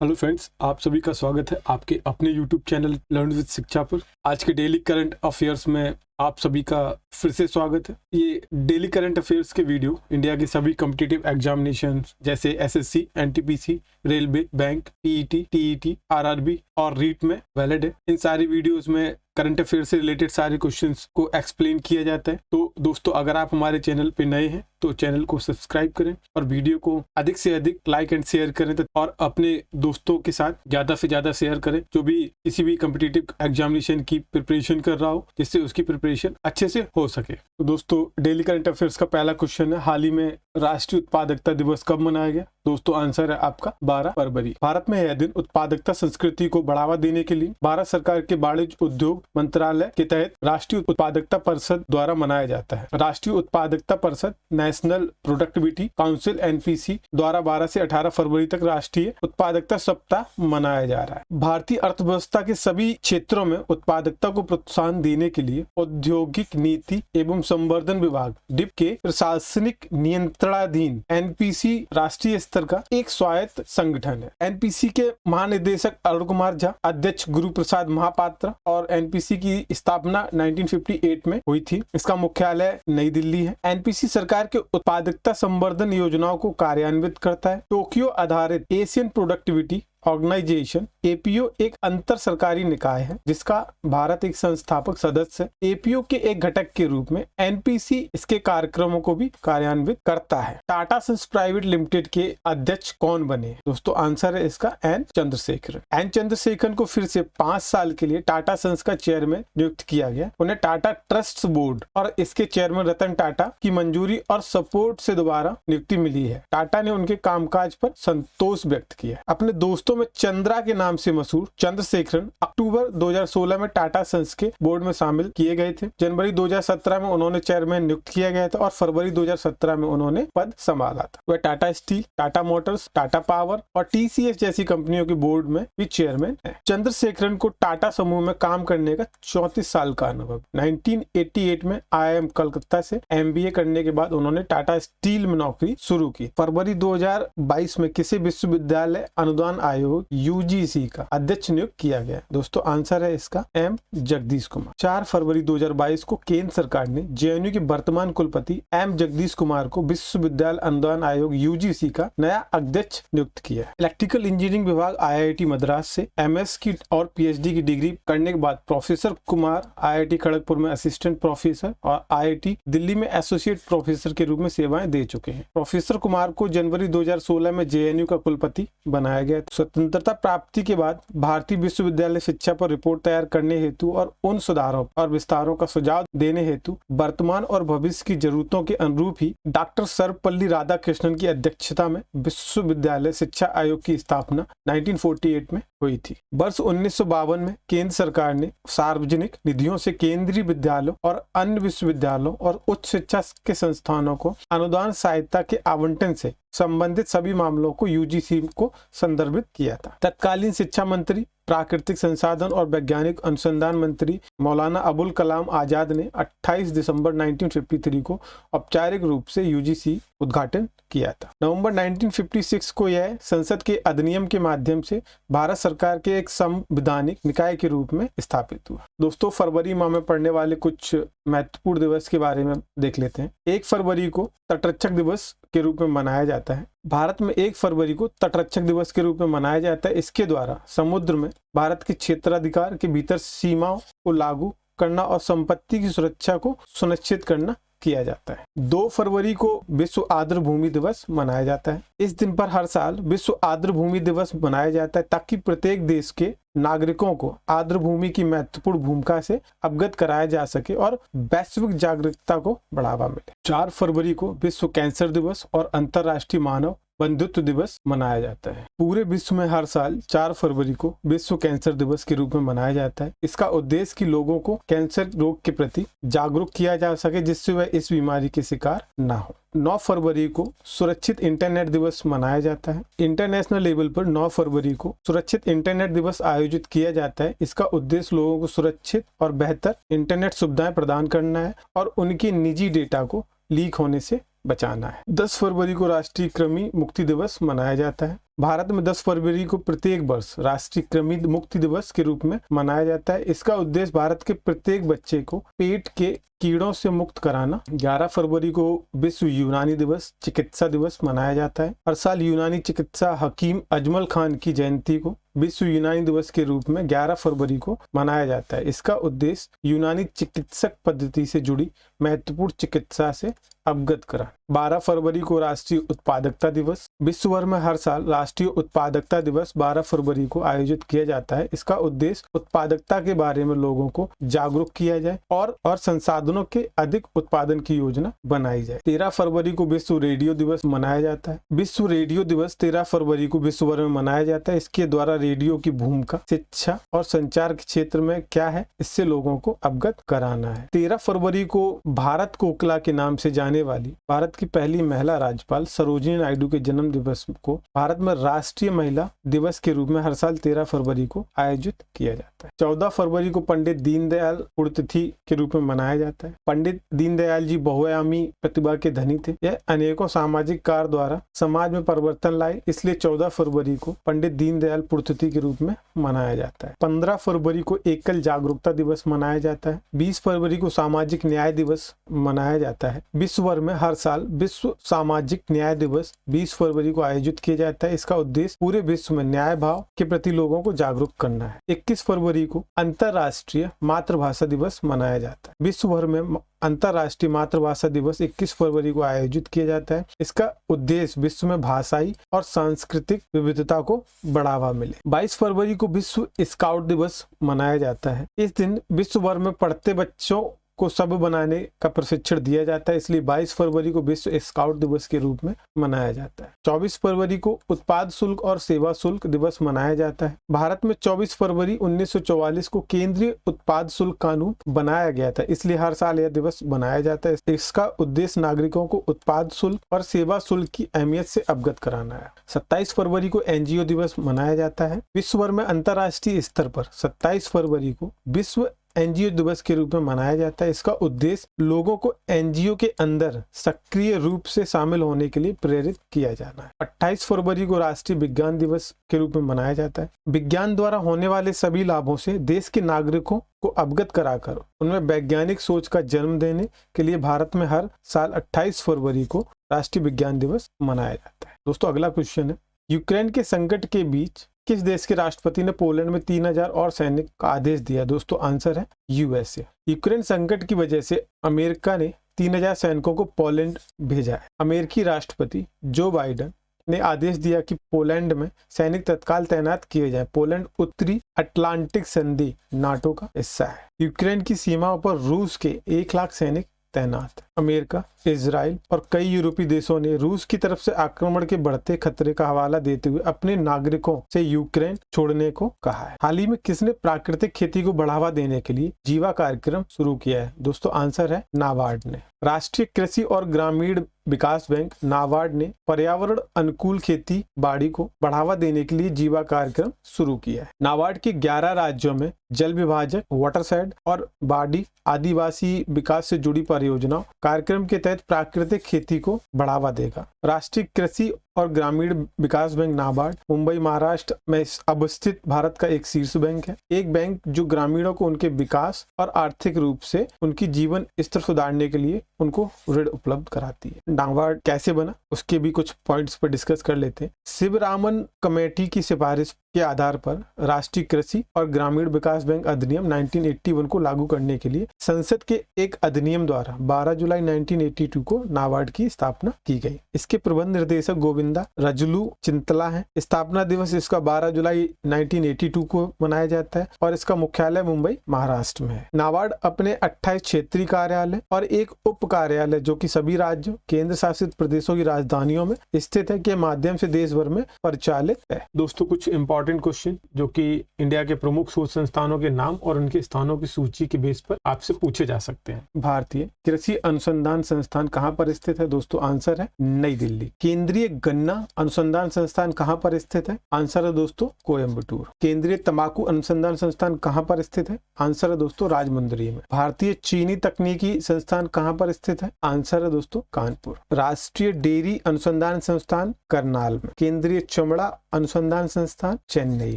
Hello friends, आप सभी का स्वागत है आपके अपने यूट्यूब चैनल लर्न विद शिक्षा पर। आज के डेली करंट अफेयर्स में आप सभी का फिर से स्वागत है। ये डेली करंट अफेयर्स के वीडियो इंडिया के सभी कॉम्पिटिटिव एग्जामिनेशन जैसे SSC, NTPC, railway, bank, PET, TET, RRB और रीट में वैलिड है। इन सारी वीडियोस में करंट अफेयर से रिलेटेड सारे क्वेश्चंस को एक्सप्लेन किया जाता है। तो दोस्तों, अगर आप हमारे चैनल पे नए हैं तो चैनल को सब्सक्राइब करें और वीडियो को अधिक से अधिक लाइक एंड शेयर करें और अपने दोस्तों के साथ ज्यादा से ज्यादा शेयर करें जो भी किसी भी कॉम्पिटिटिव एग्जामिनेशन की प्रिपरेशन कर रहा हो, जिससे उसकी प्रिपरेशन अच्छे से हो सके। तो दोस्तों, डेली करंट अफेयर्स का पहला क्वेश्चन है, हाल ही में राष्ट्रीय उत्पादकता दिवस कब मनाया गया? दोस्तों, आंसर है आपका 12 फरवरी। भारत में यह दिन उत्पादकता संस्कृति को बढ़ावा देने के लिए भारत सरकार के वाणिज्य उद्योग मंत्रालय के तहत राष्ट्रीय उत्पादकता परिषद द्वारा मनाया जाता है। राष्ट्रीय उत्पादकता परिषद नेशनल प्रोडक्टिविटी काउंसिल एनपीसी द्वारा 12 से 18 फरवरी तक राष्ट्रीय उत्पादकता सप्ताह मनाया जा रहा है। भारतीय अर्थव्यवस्था के सभी क्षेत्रों में उत्पादकता को प्रोत्साहन देने के लिए औद्योगिक नीति एवं संवर्धन विभाग डिप के प्रशासनिक नियंत्रणाधीन एनपीसी राष्ट्रीय स्तर का एक स्वायत्त संगठन है। एनपीसी के महानिदेशक अरुण कुमार झा, अध्यक्ष गुरु प्रसाद महापात्र और एनपीसी की स्थापना 1958 में हुई थी। इसका मुख्यालय नई दिल्ली है। एनपीसी सरकार के उत्पादकता संवर्धन योजनाओं को कार्यान्वित करता है। टोक्यो आधारित एशियन प्रोडक्टिविटी ऑर्गेनाइजेशन एपीओ एक अंतर सरकारी निकाय है जिसका भारत एक संस्थापक सदस्य है। एपीओ के एक घटक के रूप में एनपीसी इसके कार्यक्रमों को भी कार्यान्वित करता है। टाटा सन्स प्राइवेट लिमिटेड के अध्यक्ष कौन बने? दोस्तों, आंसर है इसका एन चंद्रशेखरन। एन चंद्रशेखरन को फिर से 5 साल के लिए टाटा सन्स का चेयरमैन नियुक्त किया गया। उन्हें टाटा ट्रस्ट बोर्ड और इसके चेयरमैन रतन टाटा की मंजूरी और सपोर्ट से दोबारा नियुक्ति मिली है। टाटा ने उनके कामकाज पर संतोष व्यक्त किया। अपने दोस्तों में चंद्रा के नाम से मशहूर चंद्रशेखरन अक्टूबर 2016 में टाटा सन्स के बोर्ड में शामिल किए गए थे। जनवरी 2017 में उन्होंने चेयरमैन नियुक्त किया गया था और फरवरी 2017 में उन्होंने पद संभाला था। वह Tata steel, Tata Motors, Tata power और टीसीएस जैसी कंपनियों के बोर्ड में भी चेयरमैन है। चंद्रशेखरन को टाटा समूह में काम करने का 34 साल का अनुभव। 1988 में IIM कलकत्ता से MBA करने के बाद उन्होंने टाटा स्टील में नौकरी शुरू की। फरवरी 2022 में किसी विश्वविद्यालय अनुदान आयोग यूजीसी का अध्यक्ष नियुक्त किया गया। दोस्तों, आंसर है इसका एम जगदीश कुमार। 4 फरवरी 2022 को केंद्र सरकार ने जेएनयू के वर्तमान कुलपति एम जगदीश कुमार को विश्वविद्यालय अनुदान आयोग यूजीसी का नया अध्यक्ष नियुक्त किया है। इलेक्ट्रिकल इंजीनियरिंग विभाग IIT मद्रास से MS की और PhD की डिग्री करने के बाद प्रोफेसर कुमार IIT खड़गपुर में असिस्टेंट प्रोफेसर और IIT दिल्ली में एसोसिएट प्रोफेसर के रूप में सेवाएं दे चुके हैं। प्रोफेसर कुमार को जनवरी 2016 में जेएनयू का कुलपति बनाया गया। स्वतंत्रता प्राप्ति के बाद भारतीय विश्वविद्यालय शिक्षा पर रिपोर्ट तैयार करने हेतु और उन सुधारों और विस्तारों का सुझाव देने हेतु वर्तमान और भविष्य की जरूरतों के अनुरूप ही डॉक्टर सर्वपल्ली राधाकृष्णन की अध्यक्षता में विश्वविद्यालय शिक्षा आयोग की स्थापना 1948 में हुई थी। वर्ष 1952 में केंद्र सरकार ने सार्वजनिक निधियों से केंद्रीय विद्यालयों और अन्य विश्वविद्यालयों और उच्च शिक्षा के संस्थानों को अनुदान सहायता के आवंटन से संबंधित सभी मामलों को यूजीसी को संदर्भित किया था। तत्कालीन शिक्षा मंत्री, प्राकृतिक संसाधन और वैज्ञानिक अनुसंधान मंत्री मौलाना अबुल कलाम आजाद ने 28 दिसंबर 1953 को औपचारिक रूप से यूजीसी उद्घाटन किया था। नवंबर 1956 को यह संसद के अधिनियम के माध्यम से भारत सरकार के एक संवैधानिक निकाय के रूप में स्थापित हुआ। दोस्तों, फरवरी माह में पड़ने वाले कुछ महत्वपूर्ण दिवस के बारे में देख लेते हैं। 1 फरवरी को तटरक्षक दिवस के रूप में मनाया जाता है। भारत में 1 फरवरी को तटरक्षक दिवस के रूप में मनाया जाता है। इसके द्वारा समुद्र में भारत के क्षेत्राधिकार के भीतर सीमाओं को लागू करना और संपत्ति की सुरक्षा को सुनिश्चित करना किया जाता है। 2 फरवरी को विश्व आर्द्र भूमि दिवस मनाया जाता है। इस दिन पर हर साल विश्व आर्द्र भूमि दिवस मनाया जाता है ताकि प्रत्येक देश के नागरिकों को आर्द्र भूमि की महत्वपूर्ण भूमिका से अवगत कराया जा सके और वैश्विक जागरूकता को बढ़ावा मिले। 4 फरवरी को विश्व कैंसर दिवस और अंतर्राष्ट्रीय मानव बंधुत्व दिवस मनाया जाता है। पूरे विश्व में हर साल 4 फरवरी को विश्व कैंसर दिवस के रूप में मनाया जाता है। इसका उद्देश्य कि लोगों को कैंसर रोग के प्रति जागरूक किया जा सके जिससे वह इस बीमारी के शिकार ना हो। 9 फरवरी को सुरक्षित इंटरनेट दिवस मनाया जाता है। इंटरनेशनल लेवल पर 9 फरवरी को सुरक्षित इंटरनेट दिवस आयोजित किया जाता है। इसका उद्देश्य लोगों को सुरक्षित और बेहतर इंटरनेट सुविधाएं प्रदान करना है और उनके निजी डेटा को लीक होने से बचाना है। 10 फरवरी को राष्ट्रीय कृमि मुक्ति दिवस मनाया जाता है। भारत में 10 फरवरी को प्रत्येक वर्ष राष्ट्रीय कृमि मुक्ति दिवस के रूप में मनाया जाता है। इसका उद्देश्य भारत के प्रत्येक बच्चे को पेट के कीड़ों से मुक्त कराना। 11 फरवरी को विश्व यूनानी दिवस चिकित्सा दिवस मनाया जाता है। हर साल यूनानी चिकित्सा हकीम अजमल खान की जयंती को विश्व यूनानी दिवस के रूप में 11 फरवरी को मनाया जाता है। इसका उद्देश्य यूनानी चिकित्सक पद्धति से जुड़ी महत्वपूर्ण चिकित्सा से अवगत करा। 12 फरवरी को राष्ट्रीय उत्पादकता दिवस। विश्व भर में हर साल राष्ट्रीय उत्पादकता दिवस 12 फरवरी को आयोजित किया जाता है। इसका उद्देश्य उत्पादकता के बारे में लोगों को जागरूक किया जाए और संसाधनों के अधिक उत्पादन की योजना बनाई जाए। 13 फरवरी को विश्व रेडियो दिवस मनाया जाता है। विश्व रेडियो दिवस 13 फरवरी को विश्व भर में मनाया जाता है। इसके द्वारा रेडियो की भूमिका शिक्षा और संचार के क्षेत्र में क्या है, इससे लोगों को अवगत कराना है। 13 फरवरी को भारत कोकिला के नाम से जाने वाली भारत की पहली महिला राज्यपाल सरोजिनी नायडू के जन्म दिवस को भारत में राष्ट्रीय महिला दिवस के रूप में हर साल 13 फरवरी को आयोजित किया जाता है। 14 फरवरी को पंडित दीनदयाल पुण्यतिथि के रूप में मनाया जाता है। पंडित दीनदयाल जी बहुआयामी प्रतिभा के धनी थे। यह अनेकों सामाजिक कार्य द्वारा समाज में परिवर्तन लाए, इसलिए 14 फरवरी को पंडित दीनदयाल पुण्यतिथि के रूप में मनाया जाता है। 15 फरवरी को एकल जागरूकता दिवस मनाया जाता है। 20 फरवरी को सामाजिक न्याय दिवस मनाया जाता है। विश्व भर में हर साल विश्व सामाजिक न्याय दिवस 20 फरवरी को आयोजित किया जाता है। इसका उद्देश्य पूरे विश्व में न्याय भाव के प्रति लोगों को जागरूक करना है। 21 फरवरी को अंतर्राष्ट्रीय मातृभाषा दिवस मनाया जाता है। विश्व भर में अंतर्राष्ट्रीय मातृभाषा दिवस 21 फरवरी को आयोजित किया जाता है। इसका उद्देश्य विश्व में भाषाई और सांस्कृतिक विविधता को बढ़ावा मिले। 22 फरवरी को विश्व स्काउट दिवस मनाया जाता है। इस दिन विश्व भर में पढ़ते बच्चों को सब बनाने का प्रशिक्षण दिया जाता है, इसलिए 22 फरवरी को विश्व स्काउट दिवस के रूप में मनाया जाता है। 24 फरवरी को उत्पाद शुल्क और सेवा शुल्क दिवस मनाया जाता है। भारत में 24 फरवरी 1944 को केंद्रीय उत्पाद शुल्क कानून बनाया गया था, इसलिए हर साल यह दिवस मनाया जाता है। इसका उद्देश्य नागरिकों को उत्पाद शुल्क और सेवा शुल्क की अहमियत से अवगत कराना है। 27 फरवरी को एनजीओ दिवस मनाया जाता है। विश्व भर में अंतर्राष्ट्रीय स्तर पर 27 फरवरी को विश्व एनजीओ दिवस के रूप में मनाया जाता है। इसका उद्देश्य लोगों को एनजीओ के अंदर सक्रिय रूप से शामिल होने के लिए प्रेरित किया जाना है। 28 फरवरी को राष्ट्रीय विज्ञान दिवस के रूप में मनाया जाता है। विज्ञान द्वारा होने वाले सभी लाभों से देश के नागरिकों को अवगत कराकर उनमें वैज्ञानिक सोच का जन्म देने के लिए भारत में हर साल 28 फरवरी को राष्ट्रीय विज्ञान दिवस मनाया जाता है। दोस्तों, अगला क्वेश्चन है, यूक्रेन के संकट के बीच किस देश के राष्ट्रपति ने पोलैंड में 3000 और सैनिक का आदेश दिया? दोस्तों, आंसर है यूएसए। यूक्रेन संकट की वजह से अमेरिका ने 3000 सैनिकों को पोलैंड भेजा है। अमेरिकी राष्ट्रपति जो बाइडेन ने आदेश दिया कि पोलैंड में सैनिक तत्काल तैनात किए जाएं। पोलैंड उत्तरी अटलांटिक संधि नाटो का हिस्सा है। यूक्रेन की सीमाओं पर रूस के 1 लाख सैनिक तैनात। अमेरिका, इजराइल और कई यूरोपीय देशों ने रूस की तरफ से आक्रमण के बढ़ते खतरे का हवाला देते हुए अपने नागरिकों से यूक्रेन छोड़ने को कहा है। हाल ही में किसने प्राकृतिक खेती को बढ़ावा देने के लिए जीवा कार्यक्रम शुरू किया है? दोस्तों, आंसर है नाबार्ड ने। राष्ट्रीय कृषि और ग्रामीण विकास बैंक नाबार्ड ने पर्यावरण अनुकूल खेती बाड़ी को बढ़ावा देने के लिए जीवा कार्यक्रम शुरू किया है। नाबार्ड के 11 राज्यों में जल विभाजक, वाटरशेड और बाड़ी आदिवासी विकास से जुड़ी परियोजनाओं कार्यक्रम के तहत प्राकृतिक खेती को बढ़ावा देगा। राष्ट्रीय कृषि और ग्रामीण विकास बैंक नाबार्ड मुंबई, महाराष्ट्र में अवस्थित भारत का एक शीर्ष बैंक है। एक बैंक जो ग्रामीणों को उनके विकास और आर्थिक रूप से उनकी जीवन स्तर सुधारने के लिए उनको ऋण उपलब्ध कराती है। नाबार्ड कैसे बना, उसके भी कुछ पॉइंट्स पर डिस्कस कर लेते हैं। शिवरामन कमेटी की सिफारिश के आधार पर राष्ट्रीय कृषि और ग्रामीण विकास बैंक अधिनियम 1981 को लागू करने के लिए संसद के एक अधिनियम द्वारा 12 जुलाई 1982 को नाबार्ड की स्थापना की गई। इसके प्रबंध निर्देशक गोविंदा रजलू चिंतला है। स्थापना दिवस इसका 12 जुलाई 1982 को मनाया जाता है और इसका मुख्यालय मुंबई, महाराष्ट्र में है। नाबार्ड अपने 28 क्षेत्रीय कार्यालय और एक उप कार्यालय जो कि सभी राज्यों, केंद्र शासित प्रदेशों की राजधानियों में स्थित है, के माध्यम से देश भर में परिचालित है। दोस्तों, कुछ इंपॉर्टेंट क्वेश्चन जो कि इंडिया के प्रमुख शोध संस्थानों के नाम और उनके स्थानों की सूची के बेस पर आपसे पूछे जा सकते हैं। भारतीय कृषि अनुसंधान संस्थान कहाँ पर स्थित है? दोस्तों, आंसर है नई दिल्ली। केंद्रीय गन्ना अनुसंधान संस्थान कहाँ पर स्थित है? आंसर है दोस्तों कोयम्बटूर। केंद्रीय तंबाकू अनुसंधान संस्थान कहाँ पर स्थित है? आंसर है दोस्तों राजमुंदरी में। भारतीय चीनी तकनीकी संस्थान कहाँ पर स्थित है? आंसर है दोस्तों कानपुर। राष्ट्रीय डेयरी अनुसंधान संस्थान करनाल में। केंद्रीय चमड़ा अनुसंधान संस्थान चेन्नई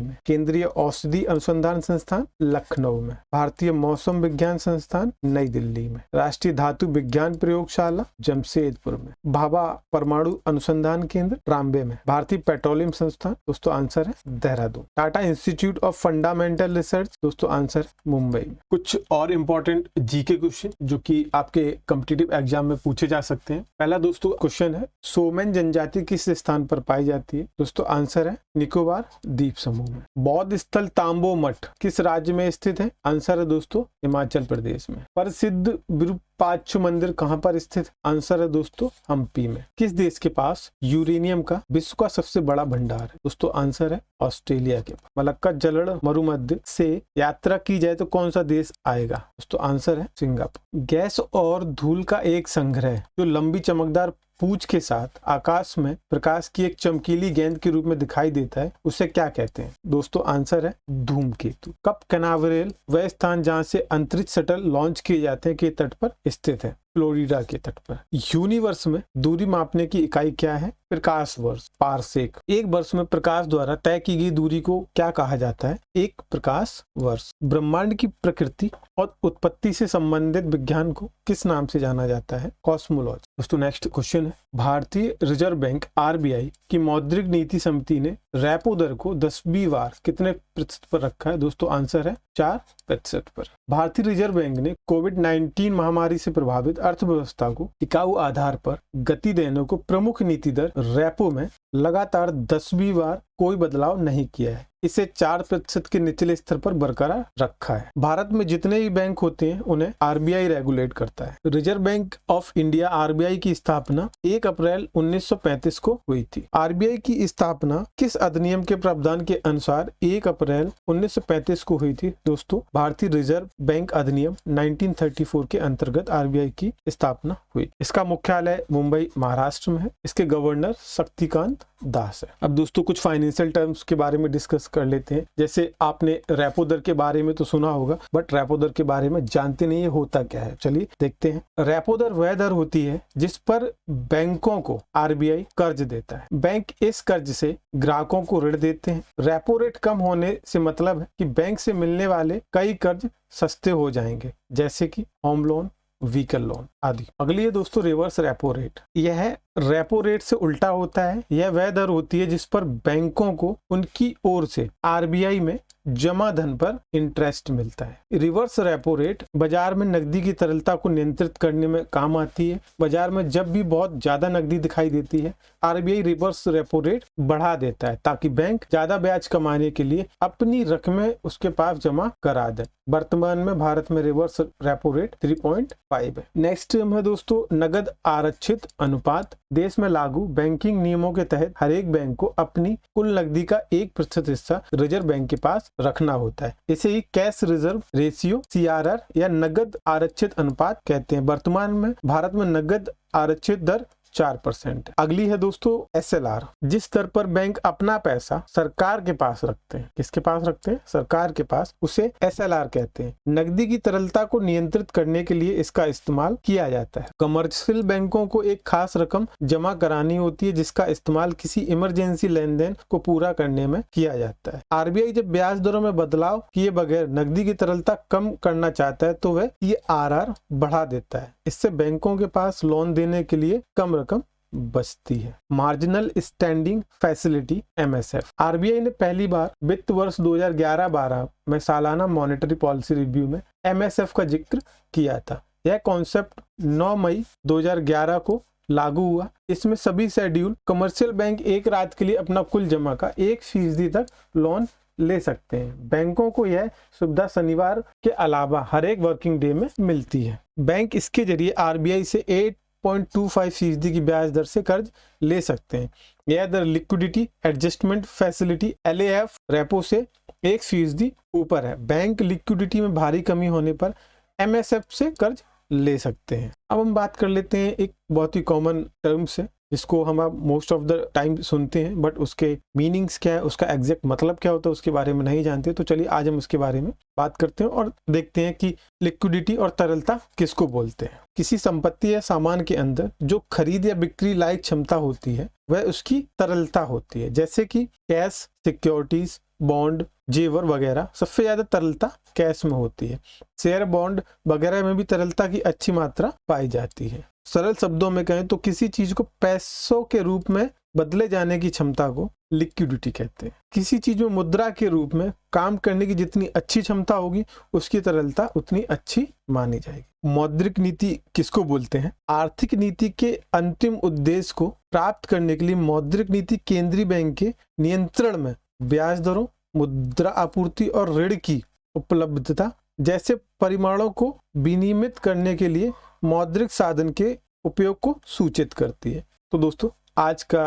में। केंद्रीय औषधि अनुसंधान संस्थान लखनऊ में। भारतीय मौसम विज्ञान संस्थान नई दिल्ली में। राष्ट्रीय धातु विज्ञान प्रयोगशाला जमशेदपुर में। भाभा परमाणु अनुसंधान केंद्र ट्राम्बे में। भारतीय पेट्रोलियम संस्थान दोस्तों आंसर है Dehradun. Tata institute of fundamental research दोस्तों आंसर मुंबई में। कुछ और इम्पोर्टेंट जीके क्वेश्चन जो कि आपके कॉम्पिटिटिव एग्जाम में पूछे जा सकते हैं। पहला दोस्तों क्वेश्चन है, सोमन जनजाति किस स्थान पर पाई जाती है? दोस्तों आंसर है निकोबार द्वीप समूह में। बौद्ध स्थल तांबो मठ किस राज्य में स्थित है? आंसर है दोस्तों हिमाचल प्रदेश में। प्रसिद्ध विरूपाक्ष मंदिर कहाँ पर स्थित? आंसर है दोस्तों हम्पी में। किस देश के पास यूरेनियम का विश्व का सबसे बड़ा भंडार है? दोस्तों आंसर है ऑस्ट्रेलिया के पास। मलक्का जलड़ मरुमध्य से यात्रा की जाए तो कौन सा देश आएगा? दोस्तों आंसर है सिंगापुर। गैस और धूल का एक संग्रह जो लंबी चमकदार पूंछ के साथ आकाश में प्रकाश की एक चमकीली गेंद के रूप में दिखाई देता है, उसे क्या कहते हैं? दोस्तों आंसर है धूमकेतु। कप कैनावरेल वह स्थान जहां से अंतरिक्ष शटल लॉन्च किए जाते हैं के तट पर स्थित है? फ्लोरिडा के तट पर। यूनिवर्स में दूरी मापने की इकाई क्या है? प्रकाश वर्ष पारसेक। एक वर्ष में प्रकाश द्वारा तय की गई दूरी को क्या कहा जाता है? एक प्रकाश वर्ष। ब्रह्मांड की प्रकृति और उत्पत्ति से संबंधित विज्ञान को किस नाम से जाना जाता है? कॉस्मोलॉजी। दोस्तों नेक्स्ट क्वेश्चन है, भारतीय रिजर्व बैंक आरबीआई की मौद्रिक नीति समिति ने रेपो दर को 10वीं बार कितने प्रतिशत पर रखा है? दोस्तों आंसर है 4% पर। भारतीय रिजर्व बैंक ने कोविड-19 महामारी से प्रभावित अर्थव्यवस्था को टिकाऊ आधार पर गति देने को प्रमुख नीति दर रेपो में लगातार 10वीं बार कोई बदलाव नहीं किया है। इसे 4% के निचले स्तर पर बरकरार रखा है। भारत में जितने भी बैंक होते हैं उन्हें आरबीआई रेगुलेट करता है। Reserve bank of India RBI की स्थापना 1 अप्रैल 1935 को हुई थी। आरबीआई की स्थापना किस अधिनियम के प्रावधान के अनुसार 1 अप्रैल 1935 को हुई थी? दोस्तों भारतीय रिजर्व बैंक अधिनियम 1934 के अंतर्गत आरबीआई की स्थापना हुई। इसका मुख्यालय मुंबई महाराष्ट्र में है। इसके गवर्नर शक्तिकांत दास है। अब दोस्तों कुछ फाइनेंशियल टर्म्स के बारे में डिस्कस कर लेते हैं। जैसे आपने रेपो दर के बारे में तो सुना होगा, बट रेपो दर के बारे में जानते नहीं है होता क्या है। चलिए देखते हैं। रेपो दर वह दर होती है जिस पर बैंकों को आरबीआई कर्ज देता है। बैंक इस कर्ज से ग्राहकों को ऋण देते हैं। रेपो रेट कम होने से मतलब है कि बैंक से मिलने वाले कई कर्ज सस्ते हो जाएंगे, जैसे कि होम लोन, व्हीकल लोन आदि। अगली है दोस्तों रिवर्स रेपो रेट। यह रेपो रेट से उल्टा होता है। यह वह दर होती है जिस पर बैंकों को उनकी ओर से आरबीआई में जमा धन पर इंटरेस्ट मिलता है। रिवर्स रेपो रेट बाजार में नकदी की तरलता को नियंत्रित करने में काम आती है। बाजार में जब भी बहुत ज्यादा नकदी दिखाई देती है, आरबीआई रिवर्स रेपो रेट बढ़ा देता है ताकि बैंक ज्यादा ब्याज कमाने के लिए अपनी रकमें उसके पास जमा करा दे। वर्तमान में भारत में रिवर्स रेपो रेट 3.5 है। नेक्स्ट है दोस्तों नगद आरक्षित अनुपात। देश में लागू बैंकिंग नियमों के तहत हर एक बैंक को अपनी कुल नकदी का 1% हिस्सा रिजर्व बैंक के पास रखना होता है। इसे ही कैश रिजर्व रेशियो सीआरआर या नगद आरक्षित अनुपात कहते हैं। वर्तमान में भारत में नगद आरक्षित दर 4%। अगली है दोस्तों एसएलआर। जिस दर पर बैंक अपना पैसा सरकार के पास रखते हैं, किसके पास रखते हैं? सरकार के पास, उसे एसएलआर कहते हैं। नकदी की तरलता को नियंत्रित करने के लिए इसका इस्तेमाल किया जाता है। कमर्शियल बैंकों को एक खास रकम जमा करानी होती है जिसका इस्तेमाल किसी इमरजेंसी लेन देन को पूरा करने में किया जाता है। आरबीआई जब ब्याज दरों में बदलाव किए बगैर नकदी की तरलता कम करना चाहता है तो वह सीआरआर बढ़ा देता है। इससे बैंकों के पास लोन देने के लिए कम रकम बचती है। Marginal standing facility MSF. RBI ने पहली बार वित्त वर्ष 2011-12 में सालाना मॉनेटरी पॉलिसी रिव्यू में एमएसएफ का जिक्र किया था। यह कॉन्सेप्ट 9 मई 2011 को लागू हुआ। इसमें सभी शेड्यूल कमर्शियल बैंक एक रात के लिए अपना कुल जमा का 1% तक लोन ले सकते हैं। बैंकों को यह सुविधा शनिवार के अलावा हर एक वर्किंग डे में मिलती है। बैंक इसके जरिए आरबीआई से 8.25% की ब्याज दर से कर्ज ले सकते हैं। यह दर liquidity adjustment facility LAF repo से 1% ऊपर है। बैंक लिक्विडिटी में भारी कमी होने पर एमएसएफ से कर्ज ले सकते हैं। अब हम बात कर लेते हैं एक बहुत ही कॉमन टर्म से, जिसको हम आप मोस्ट ऑफ द टाइम सुनते हैं, बट उसके मीनिंग्स क्या है, उसका एग्जैक्ट मतलब क्या होता है उसके बारे में नहीं जानते। तो चलिए आज हम उसके बारे में बात करते हैं और देखते हैं कि लिक्विडिटी और तरलता किसको बोलते हैं। किसी संपत्ति या सामान के अंदर जो खरीद या बिक्री लायक क्षमता होती है वह उसकी तरलता होती है। जैसे कि कैश, सिक्योरिटीज, बॉन्ड, जेवर वगैरह, सबसे ज्यादा तरलता कैश में होती है। शेयर, बॉन्ड वगैरह में भी तरलता की अच्छी मात्रा पाई जाती है। सरल शब्दों में कहें तो किसी चीज को पैसों के रूप में बदले जाने की क्षमता को लिक्विडिटी कहते हैं। किसी चीज में मुद्रा के रूप में काम करने की जितनी अच्छी क्षमता होगी उसकी तरलता उतनी अच्छी मानी जाएगी। मौद्रिक नीति किसको बोलते हैं? आर्थिक नीति के अंतिम उद्देश्य को प्राप्त करने के लिए मौद्रिक नीति केंद्रीय बैंक के नियंत्रण में ब्याज दरों, मुद्रा आपूर्ति और ऋण की उपलब्धता जैसे परिमाणों को विनियमित करने के लिए मौद्रिक साधन के उपयोग को सूचित करती है। तो दोस्तों आज का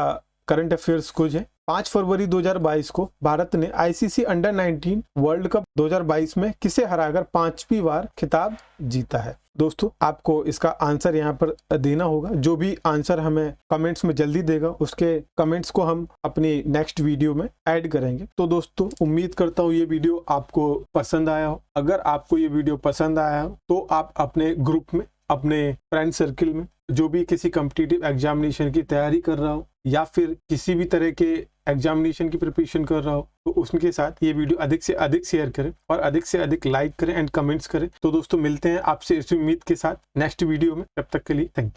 करंट अफेयर्स कुछ है। 5 फरवरी 2022 को भारत ने आईसीसी अंडर 19 वर्ल्ड कप 2022 में किसे हराकर 5वीं बार खिताब जीता है? दोस्तों आपको इसका आंसर यहाँ पर देना होगा। जो भी आंसर हमें कमेंट्स में जल्दी देगा उसके कमेंट्स को हम अपनी नेक्स्ट वीडियो में ऐड करेंगे। तो दोस्तों उम्मीद करता हूँ ये वीडियो आपको पसंद आया हो। अगर आपको ये वीडियो पसंद आया हो तो आप अपने ग्रुप में, अपने फ्रेंड सर्किल में जो भी किसी कॉम्पिटिटिव एग्जामिनेशन की तैयारी कर रहा हो या फिर किसी भी तरह के एग्जामिनेशन की प्रिपरेशन कर रहा हो तो उसके साथ ये वीडियो अधिक से अधिक शेयर करें और अधिक से अधिक लाइक करें एंड कमेंट्स करें। तो दोस्तों मिलते हैं आपसे इसी उम्मीद के साथ नेक्स्ट वीडियो में। तब तक के लिए थैंक यू।